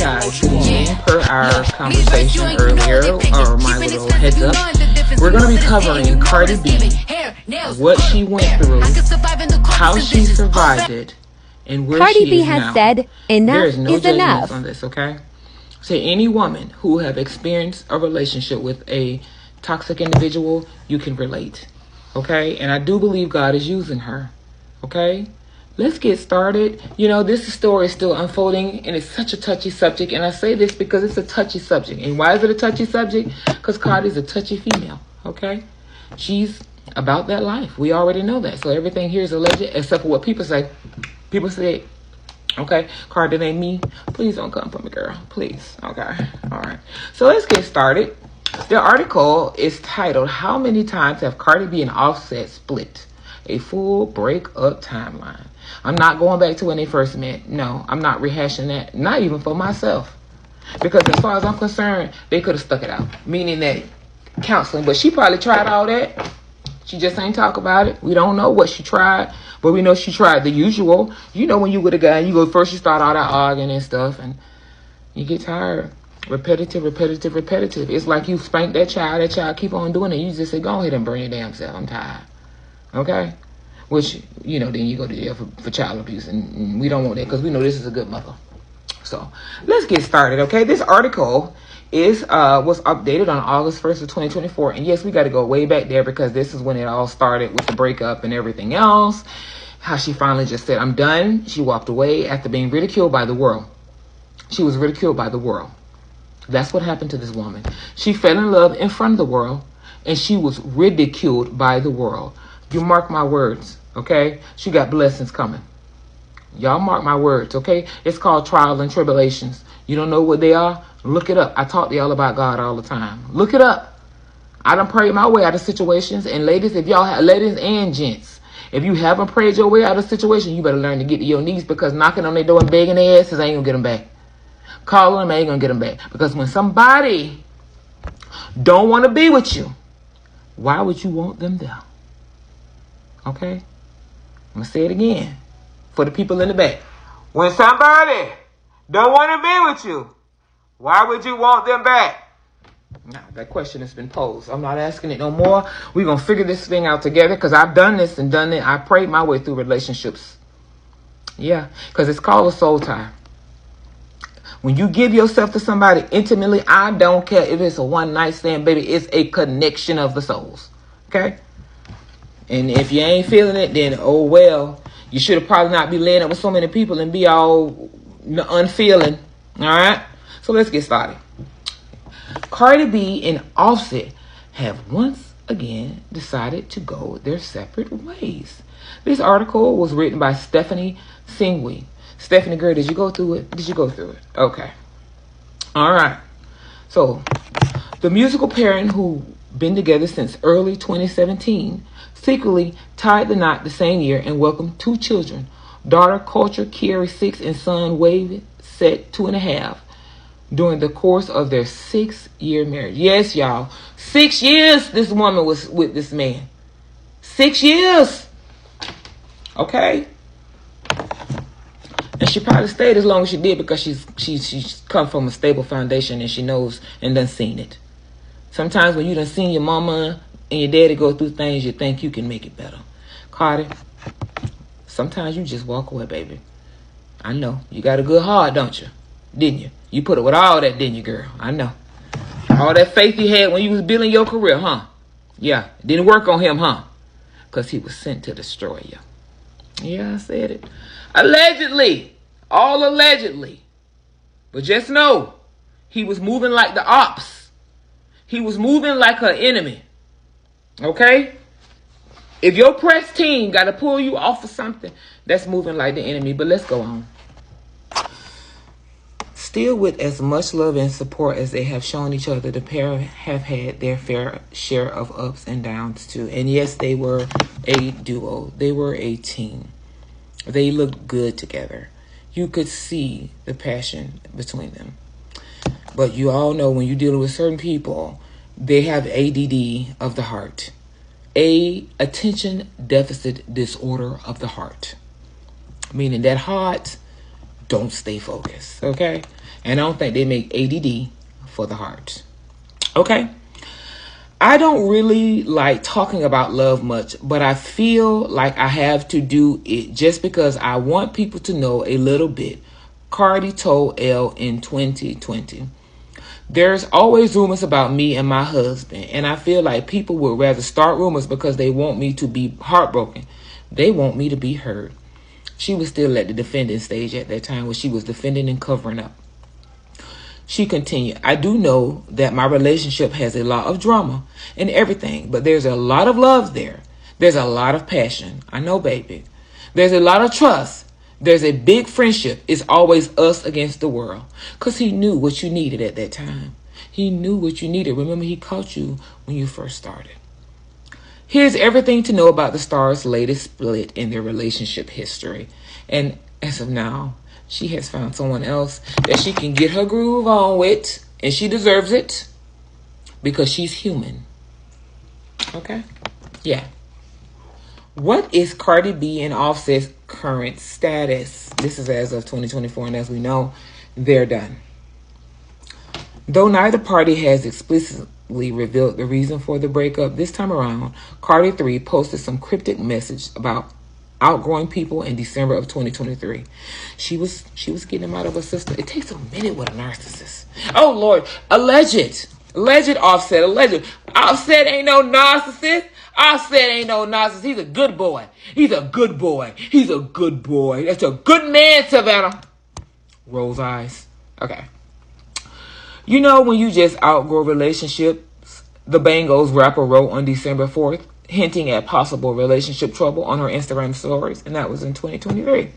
guys doing per our conversation earlier, or my little heads up. We're going to be covering Cardi B, what she went through, how she survived it, and where Cardi she B is has now. said, enough there is no is enough on this, okay? So any woman who have experienced a relationship with a toxic individual, you can relate, okay? And I do believe God is using her, okay? Let's get started. You know, this story is still unfolding, and it's such a touchy subject. And I say this because it's a touchy subject. And why is it a touchy subject? Because Cardi's a touchy female, okay? She's about that life. We already know that. So everything here is alleged, except for what people say. People say, okay, Cardi, it ain't me. Please don't come for me, girl. Please. Okay. All right. So let's get started. The article is titled, How Many Times Have Cardi B and Offset Split? A Full Breakup Timeline. I'm not going back to when they first met. No, I'm not rehashing that. Not even for myself. Because as far as I'm concerned, they could have stuck it out. Meaning that counseling. But she probably tried all that. She just ain't talk about it. We don't know what she tried. But we know she tried the usual. You know when you with a guy, you go first, you start all that arguing and stuff. And you get tired. Repetitive. It's like you spank that child keep on doing it. You just say, go ahead and burn your damn self. I'm tired. Okay? Which, you know, then you go to jail for child abuse. And we don't want that because we know this is a good mother. So, let's get started, okay? This article was updated on August 1st of 2024. And yes, we got to go way back there because this is when it all started with the breakup and everything else. How she finally just said, I'm done. She walked away after being ridiculed by the world. She was ridiculed by the world. That's what happened to this woman. She fell in love in front of the world, and she was ridiculed by the world. You mark my words, okay? She got blessings coming. Y'all mark my words, okay? It's called trials and tribulations. You don't know what they are? Look it up. I talk to y'all about God all the time. Look it up. I done prayed my way out of situations. And ladies, ladies and gents, if you haven't prayed your way out of a situation, you better learn to get to your knees, because knocking on their door and begging their asses ain't gonna get them back. Calling them ain't gonna get them back. Because when somebody don't want to be with you, why would you want them there? Okay? I'm gonna say it again for the people in the back. When somebody don't want to be with you, why would you want them back? Now, that question has been posed. I'm not asking it no more. We're going to figure this thing out together, because I've done this and done it. I prayed my way through relationships. Yeah, because it's called a soul tie. When you give yourself to somebody intimately, I don't care if it's a one-night stand, baby. It's a connection of the souls. Okay? And if you ain't feeling it, then, oh, well, you should have probably not be laying up with so many people and be all unfeeling. All right? So let's get started. Cardi B and Offset have once again decided to go their separate ways. This article was written by Stephanie Singwe. Stephanie, girl, did you go through it? Did you go through it? Okay. All right. So, the musical pairing, who been together since early 2017, secretly tied the knot the same year and welcomed 2 children. Daughter Culture, Kieri 6, and son Wave Set 2.5, during the course of their 6-year marriage. Yes, y'all. 6 years this woman was with this man. 6 years. Okay? And she probably stayed as long as she did because she's come from a stable foundation and she knows and done seen it. Sometimes when you done seen your mama and your daddy go through things, you think you can make it better. Cardi, sometimes you just walk away, baby. I know. You got a good heart, don't you? Didn't you? You put it with all that, didn't you, girl? I know. All that faith you had when you was building your career, huh? Yeah. Didn't work on him, huh? Because he was sent to destroy you. Yeah, I said it. Allegedly. All allegedly. But just know, he was moving like the ops. He was moving like her enemy. Okay? If your press team got to pull you off of something, that's moving like the enemy. But let's go on. Still with as much love and support as they have shown each other, the pair have had their fair share of ups and downs too. And yes, they were a duo. They were a team. They looked good together. You could see the passion between them. But you all know when you're dealing with certain people, they have ADD of the heart. Attention deficit disorder of the heart. Meaning that heart don't stay focused, okay? And I don't think they make ADD for the heart, okay? I don't really like talking about love much, but I feel like I have to do it just because I want people to know a little bit. Cardi told Elle in 2020. There's always rumors about me and my husband, and I feel like people would rather start rumors because they want me to be heartbroken. They want me to be heard. She was still at the defending stage at that time, where she was defending and covering up. She continued, I do know that my relationship has a lot of drama and everything, but there's a lot of love there. There's a lot of passion. I know, baby. There's a lot of trust. There's a big friendship. It's always us against the world. Because he knew what you needed at that time. He knew what you needed. Remember, he caught you when you first started. Here's everything to know about the stars' latest split in their relationship history. And as of now, she has found someone else that she can get her groove on with, and she deserves it because she's human. Okay? Yeah. What is Cardi B and Offset's current status? This is as of 2024, and as we know, they're done. Though neither party has explicitly revealed the reason for the breakup, this time around, Cardi 3 posted some cryptic message about outgrowing people in December of 2023. She was getting them out of her system. It takes a minute with a narcissist. Oh Lord, alleged Offset. Offset ain't no narcissist. Offset ain't no narcissist. He's a good boy. He's a good boy. That's a good man, Savannah. Rolls eyes. Okay. You know when you just outgrow relationships, the Bangles rapper wrote on December 4th, hinting at possible relationship trouble on her Instagram stories, and that was in 2023.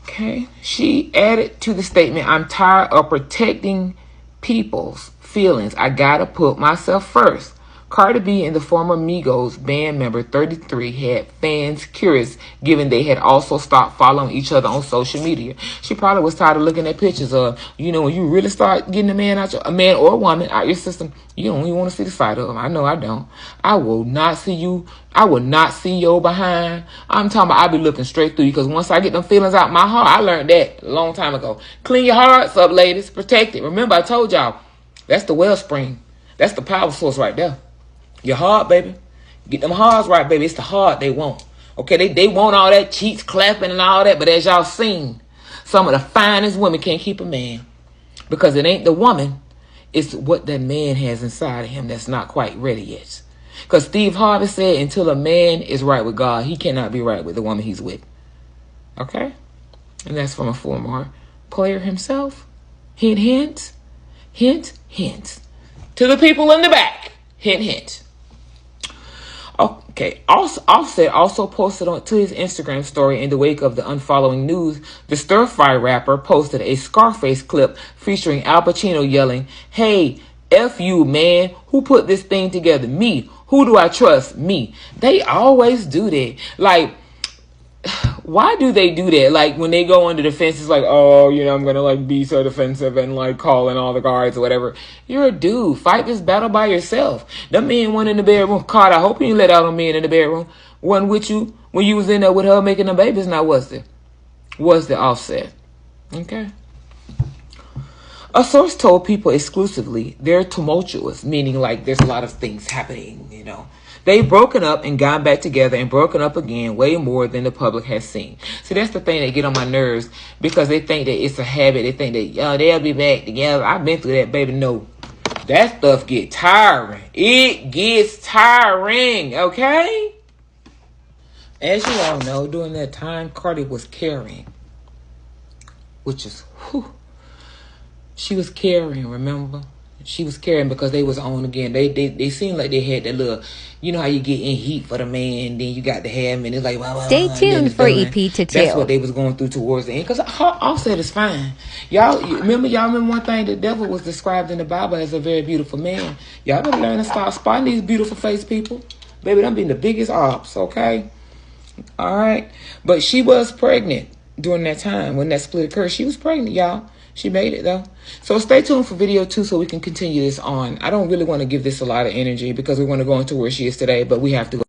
Okay. She added to the statement, I'm tired of protecting people's feelings. I gotta put myself first. Cardi B and the former Migos band member 33 had fans curious, given they had also stopped following each other on social media. She probably was tired of looking at pictures of, when you really start getting a man or a woman out your system, you don't even want to see the side of them. I know I don't. I will not see you. I will not see your behind. I'm talking about I'll be looking straight through you, because once I get them feelings out my heart, I learned that a long time ago. Clean your hearts up, ladies. Protect it. Remember, I told y'all, that's the wellspring. That's the power source right there. Your heart, baby. Get them hearts right, baby. It's the heart they want. Okay, they want all that cheeks clapping and all that, but as y'all seen, some of the finest women can't keep a man, because it ain't the woman, it's what that man has inside of him that's not quite ready yet. Because Steve Harvey said, until a man is right with God, he cannot be right with the woman he's with. Okay? And that's from a former player himself. Hint, hint. Hint, hint. To the people in the back. Hint, hint. Okay. Offset also posted to his Instagram story in the wake of the unfollowing news. The Stir Fry rapper posted a Scarface clip featuring Al Pacino yelling, "Hey, F you, man. Who put this thing together? Me. Who do I trust? Me." They always do that. Like, why do they do that? Like, when they go into defense, it's like, oh, I'm going to, be so defensive and, calling all the guards or whatever. You're a dude. Fight this battle by yourself. That man went in the bedroom. Cardi, I hope you let out a man in the bedroom. Wasn't with you when you was in there with her making the babies. Now, was there? Was the Offset? Okay. A source told People exclusively they're tumultuous, meaning, there's a lot of things happening, They've broken up and gone back together and broken up again way more than the public has seen. See, that's the thing that get on my nerves, because they think that it's a habit. They think that, they'll be back together. I've been through that, baby. No. That stuff get tiring. It gets tiring, okay? As you all know, during that time, Cardi was carrying. Which is, she was carrying, remember? She was carrying because they was on again. They seemed like they had that little, how you get in heat for the man, then you got to have him, and it's like, stay tuned for EP to tell. That's what they was going through towards the end. Because Offset is fine. Y'all remember one thing? The devil was described in the Bible as a very beautiful man. Y'all better learn to start spotting these beautiful face people. Baby, them being the biggest ops, okay? All right? But she was pregnant during that time when that split occurred. She was pregnant, y'all. She made it, though. So stay tuned for video 2 so we can continue this on. I don't really want to give this a lot of energy because we want to go into where she is today, but we have to go.